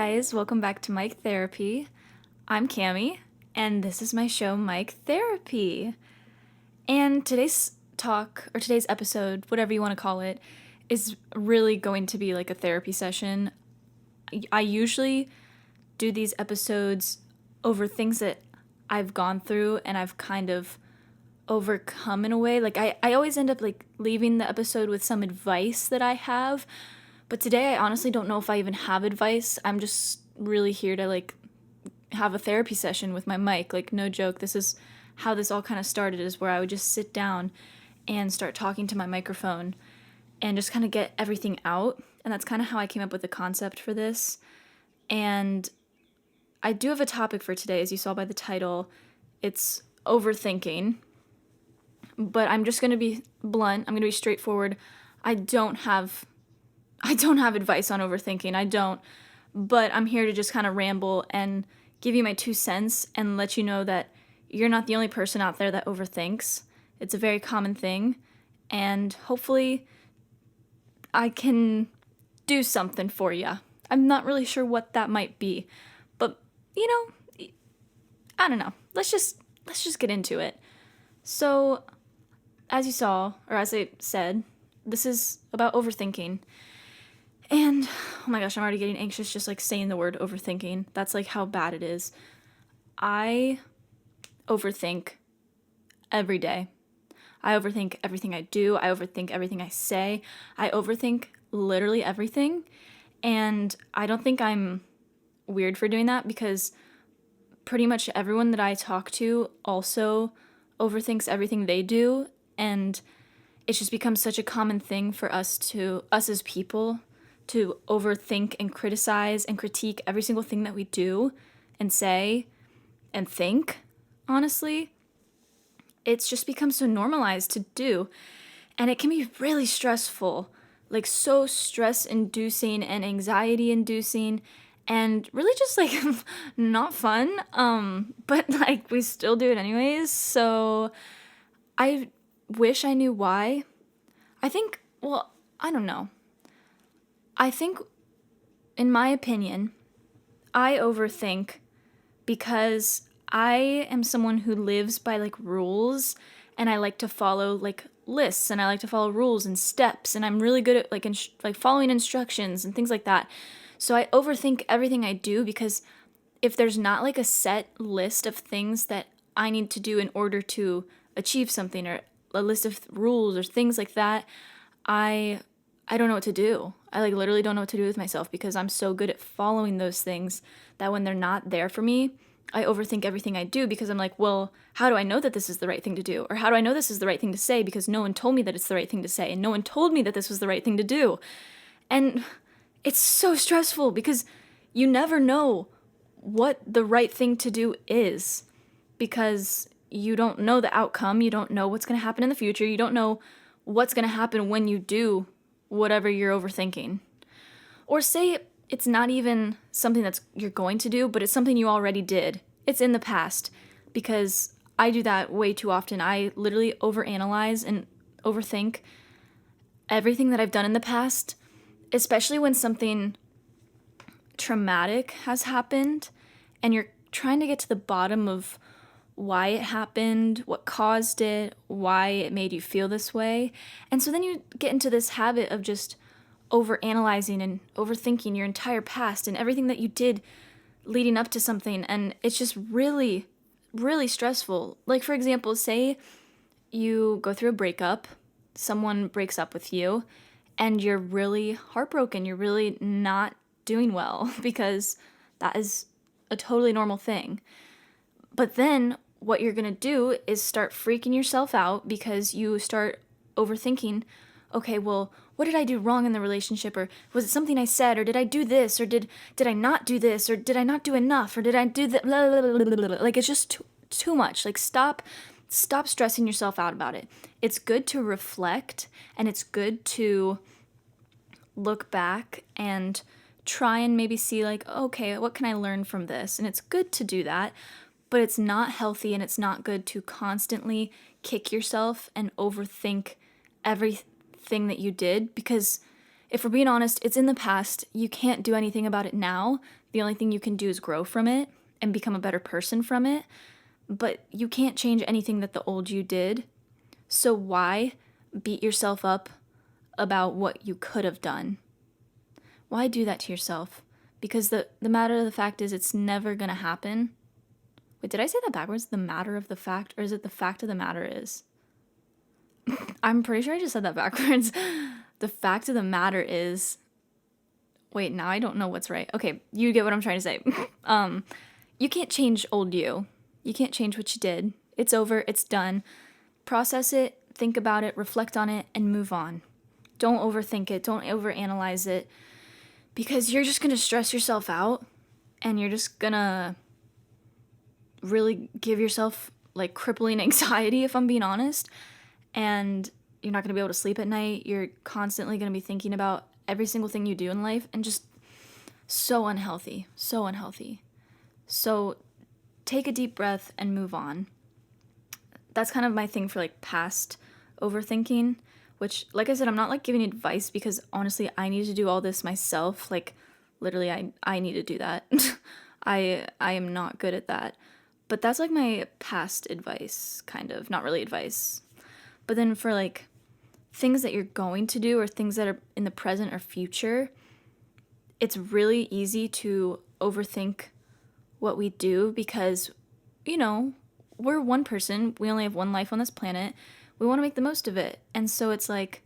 guys, welcome back to Mike Therapy. I'm Cami, and this is my show, Mike Therapy. And today's talk, or today's episode, whatever you want to call it, is really going to be like a therapy session. I usually do these episodes over things that I've gone through and I've kind of overcome in a way. Like I always end up like leaving the episode with some advice that I have. But today I honestly don't know if I even have advice. I'm just really here to like have a therapy session with my mic. Like no joke, this is how this all kind of started, is where I would just sit down and start talking to my microphone and just kind of get everything out. And that's kind of how I came up with the concept for this. And I do have a topic for today, as you saw by the title. It's overthinking. But I'm just going to be blunt. I'm going to be straightforward. I don't have advice on overthinking. I don't. But I'm here to just kind of ramble and give you my 2 cents and let you know that you're not the only person out there that overthinks. It's a very common thing. And hopefully I can do something for you. I'm not really sure what that might be. But, I don't know. Let's just get into it. So, as you saw, or as I said, this is about overthinking. And, oh my gosh, I'm already getting anxious just like saying the word overthinking. That's like how bad it is. I overthink every day. I overthink everything I do. I overthink everything I say. I overthink literally everything. And I don't think I'm weird for doing that, because pretty much everyone that I talk to also overthinks everything they do. And it's just become such a common thing for us as people to overthink and criticize and critique every single thing that we do and say and think. Honestly, it's just become so normalized to do. And it can be really stressful, like so stress-inducing and anxiety-inducing, and really just like not fun. But like we still do it anyways. So I wish I knew why. I don't know. I think, in my opinion, I overthink because I am someone who lives by like rules, and I like to follow like lists, and I like to follow rules and steps, and I'm really good at like following instructions and things like that. So I overthink everything I do, because if there's not like a set list of things that I need to do in order to achieve something, or a list of rules or things like that, I don't know what to do. I like literally don't know what to do with myself, because I'm so good at following those things that when they're not there for me, I overthink everything I do, because I'm like, well, how do I know that this is the right thing to do? Or how do I know this is the right thing to say? Because no one told me that it's the right thing to say, and no one told me that this was the right thing to do. And it's so stressful, because you never know what the right thing to do is, because you don't know the outcome. You don't know what's going to happen in the future. You don't know what's going to happen when you do whatever you're overthinking. Or say it's not even something that's you're going to do, but it's something you already did. It's in the past, because I do that way too often. I literally overanalyze and overthink everything that I've done in the past, especially when something traumatic has happened and you're trying to get to the bottom of why it happened, what caused it, why it made you feel this way. And so then you get into this habit of just overanalyzing and overthinking your entire past and everything that you did leading up to something. And it's just really, really stressful. Like, for example, say you go through a breakup, someone breaks up with you, and you're really heartbroken. You're really not doing well, because that is a totally normal thing. But then what you're going to do is start freaking yourself out, because you start overthinking, okay, well, what did I do wrong in the relationship? Or was it something I said? Or did I do this? Or did I not do this? Or did I not do enough? Or did I do that? Like, it's just too much. Like, stop stressing yourself out about it. It's good to reflect, and it's good to look back and try and maybe see like, okay, what can I learn from this? And it's good to do that. But it's not healthy, and it's not good to constantly kick yourself and overthink everything that you did, because if we're being honest, it's in the past. You can't do anything about it now. The only thing you can do is grow from it and become a better person from it. But you can't change anything that the old you did. So why beat yourself up about what you could have done? Why do that to yourself? Because the matter of the fact is it's never going to happen. Wait, did I say that backwards? The matter of the fact? Or is it the fact of the matter is? I'm pretty sure I just said that backwards. The fact of the matter is... Wait, now I don't know what's right. Okay, you get what I'm trying to say. You can't change old you. You can't change what you did. It's over. It's done. Process it, think about it, reflect on it, and move on. Don't overthink it. Don't overanalyze it. Because you're just going to stress yourself out, and you're just going to really give yourself, like, crippling anxiety, if I'm being honest. And you're not going to be able to sleep at night. You're constantly going to be thinking about every single thing you do in life, and just so unhealthy. So unhealthy. So take a deep breath and move on. That's kind of my thing for, like, past overthinking, which, like I said, I'm not, like, giving advice, because honestly, I need to do all this myself. Like, literally, I need to do that. I am not good at that. But that's, like, my past advice, kind of. Not really advice. But then for, like, things that you're going to do or things that are in the present or future, it's really easy to overthink what we do because, you know, we're one person. We only have one life on this planet. We want to make the most of it. And so it's like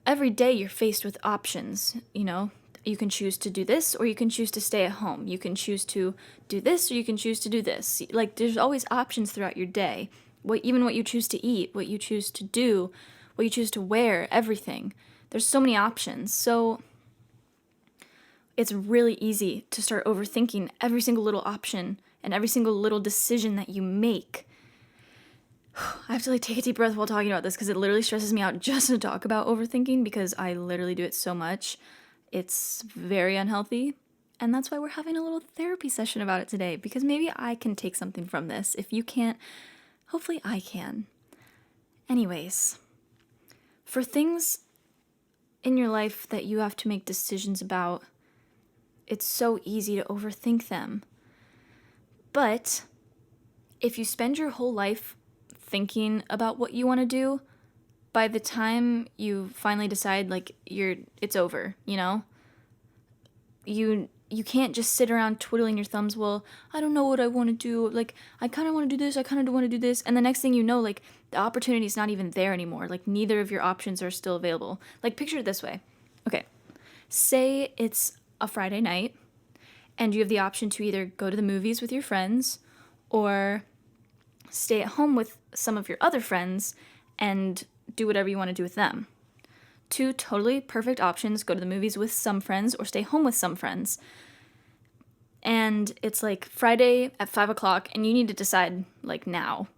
every day you're faced with options, you know. You can choose to do this or you can choose to stay at home. You can choose to do this or you can choose to do this. Like, there's always options throughout your day. Even what you choose to eat, what you choose to do, what you choose to wear, everything. There's so many options. So it's really easy to start overthinking every single little option and every single little decision that you make. I have to, like, take a deep breath while talking about this because it literally stresses me out just to talk about overthinking because I literally do it so much. It's very unhealthy. And that's why we're having a little therapy session about it today, because maybe I can take something from this. If you can't, hopefully I can. Anyways, for things in your life that you have to make decisions about, it's so easy to overthink them. But if you spend your whole life thinking about what you want to do, by the time you finally decide, like, it's over, you know? You can't just sit around twiddling your thumbs, well, I don't know what I want to do, like, I kind of want to do this, I kind of want to do this, and the next thing you know, like, the opportunity's not even there anymore, like, neither of your options are still available. Like, picture it this way. Okay, say it's a Friday night, and you have the option to either go to the movies with your friends, or stay at home with some of your other friends, and do whatever you want to do with them. Two totally perfect options: go to the movies with some friends or stay home with some friends. And it's like Friday at 5 o'clock and you need to decide, like, now.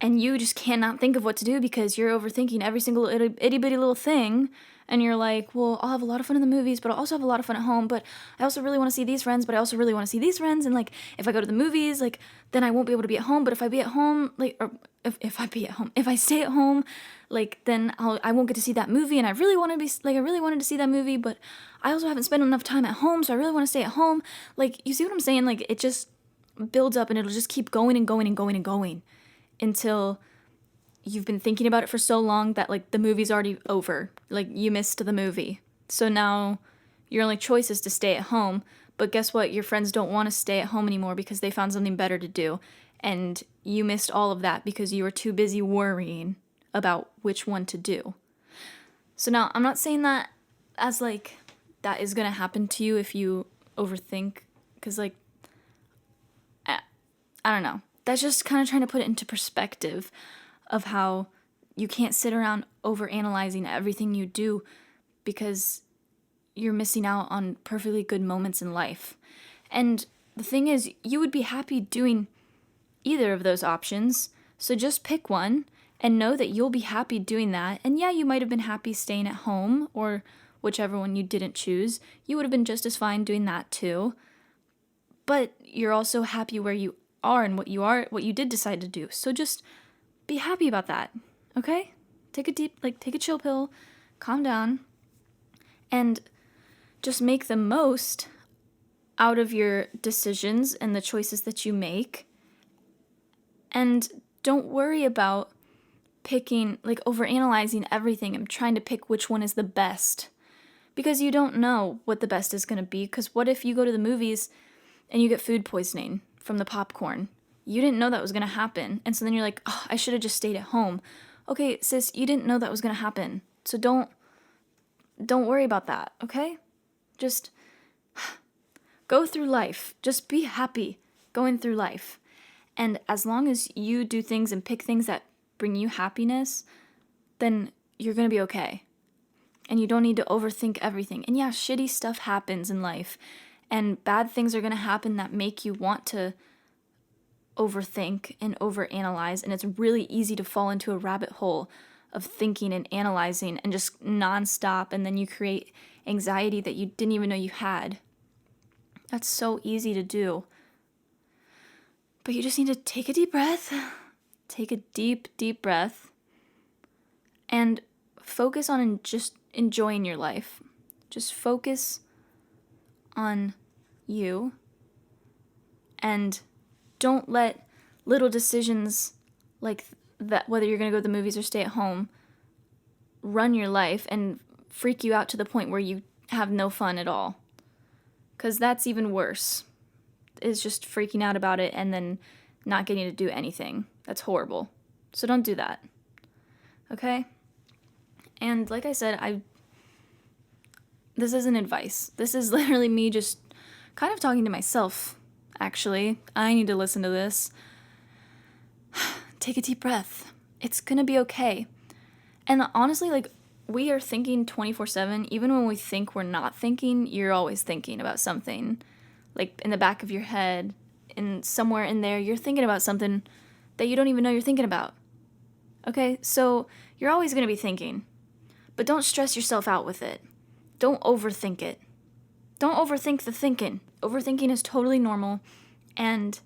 And you just cannot think of what to do because you're overthinking every single itty bitty little thing. And you're like, well, I'll have a lot of fun in the movies, but I'll also have a lot of fun at home. But I also really want to see these friends, but I also really want to see these friends. And, like, if I go to the movies, like, then I won't be able to be at home. But if I be at home, like, or if I stay at home, like, then I won't get to see that movie. And I really want to be, like, I really wanted to see that movie, but I also haven't spent enough time at home. So I really want to stay at home. Like, you see what I'm saying? Like, it just builds up and it'll just keep going and going and going and going until you've been thinking about it for so long that, like, the movie's already over. Like, you missed the movie. So now your only choice is to stay at home. But guess what? Your friends don't want to stay at home anymore because they found something better to do. And you missed all of that because you were too busy worrying about which one to do. So now, I'm not saying that as, like, that is going to happen to you if you overthink. Because, like, I don't know. That's just kind of trying to put it into perspective of how you can't sit around overanalyzing everything you do because you're missing out on perfectly good moments in life. And the thing is, you would be happy doing either of those options, so just pick one and know that you'll be happy doing that. And yeah, you might have been happy staying at home, or whichever one you didn't choose. You would have been just as fine doing that too. But you're also happy where you are and what you did decide to do. So just be happy about that, okay? Take a chill pill, calm down, and just make the most out of your decisions and the choices that you make. And don't worry about picking, like overanalyzing everything and trying to pick which one is the best. Because you don't know what the best is going to be. Because what if you go to the movies and you get food poisoning from the popcorn? You didn't know that was going to happen. And so then you're like, oh, I should have just stayed at home. Okay, sis, you didn't know that was going to happen. So don't worry about that, okay? Just go through life. Just be happy going through life. And as long as you do things and pick things that bring you happiness, then you're going to be okay. And you don't need to overthink everything. And yeah, shitty stuff happens in life. And bad things are going to happen that make you want to overthink and overanalyze. And it's really easy to fall into a rabbit hole of thinking and analyzing and just nonstop. And then you create anxiety that you didn't even know you had. That's so easy to do. But you just need to take a deep breath. Take a deep, deep breath. And focus on just enjoying your life. Just focus on you. And don't let little decisions like that, whether you're going to go to the movies or stay at home, run your life and freak you out to the point where you have no fun at all. Because that's even worse. Is just freaking out about it and then not getting to do anything. That's horrible. So don't do that. Okay? And like I said, this isn't advice. This is literally me just kind of talking to myself, actually. I need to listen to this. Take a deep breath. It's gonna be okay. And honestly, like, we are thinking 24/7. Even when we think we're not thinking, you're always thinking about something. Like, in the back of your head, and somewhere in there, you're thinking about something that you don't even know you're thinking about. Okay? So, you're always gonna be thinking. But don't stress yourself out with it. Don't overthink it. Don't overthink the thinking. Overthinking is totally normal, and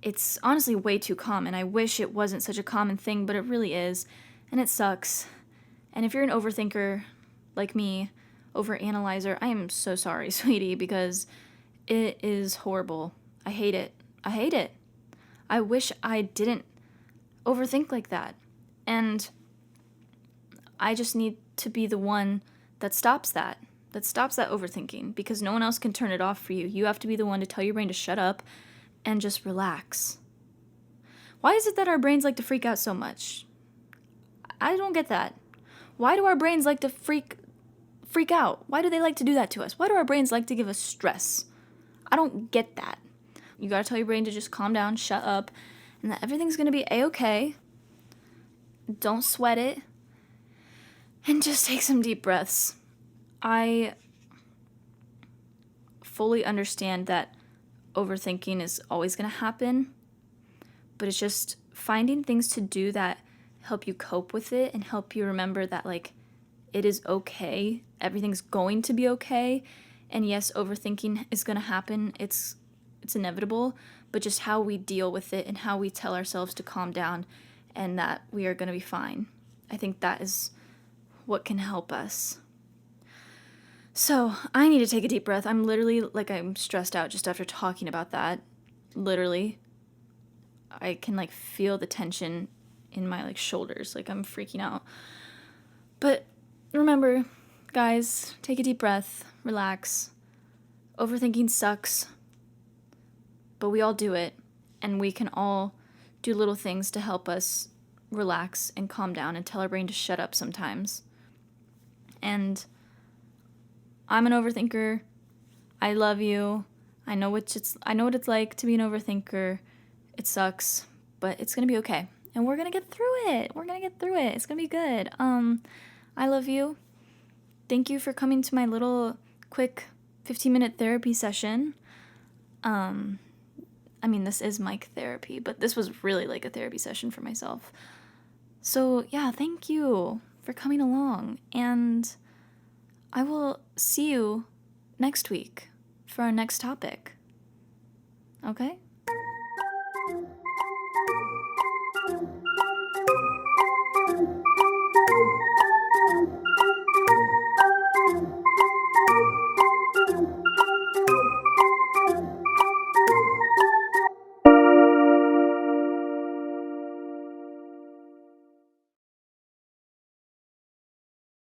it's honestly way too common. I wish it wasn't such a common thing, but it really is, and it sucks. And if you're an overthinker like me, overanalyzer, I am so sorry, sweetie, because it is horrible. I hate it. I hate it. I wish I didn't overthink like that. And I just need to be the one that stops that overthinking, because no one else can turn it off for you. You have to be the one to tell your brain to shut up and just relax. Why is it that our brains like to freak out so much? I don't get that. Why do our brains like to freak out? Why do they like to do that to us? Why do our brains like to give us stress? I don't get that. You gotta tell your brain to just calm down, shut up, and that everything's gonna be a-okay. Don't sweat it. And just take some deep breaths. I fully understand that overthinking is always going to happen, but it's just finding things to do that help you cope with it and help you remember that, like, it is okay. Everything's going to be okay. And yes, overthinking is going to happen. It's inevitable, but just how we deal with it and how we tell ourselves to calm down and that we are going to be fine. I think that is what can help us. So, I need to take a deep breath. I'm literally, like, I'm stressed out just after talking about that. Literally. I can, like, feel the tension in my, like, shoulders. Like, I'm freaking out. But remember, guys, take a deep breath. Relax. Overthinking sucks. But we all do it. And we can all do little things to help us relax and calm down and tell our brain to shut up sometimes. And I'm an overthinker. I love you. I know what it's like to be an overthinker. It sucks, but it's gonna be okay. And we're gonna get through it. It's gonna be good. I love you. Thank you for coming to my little quick 15-minute therapy session. This is mic therapy, but this was really like a therapy session for myself. So yeah, thank you for coming along, and I will see you next week for our next topic. Okay?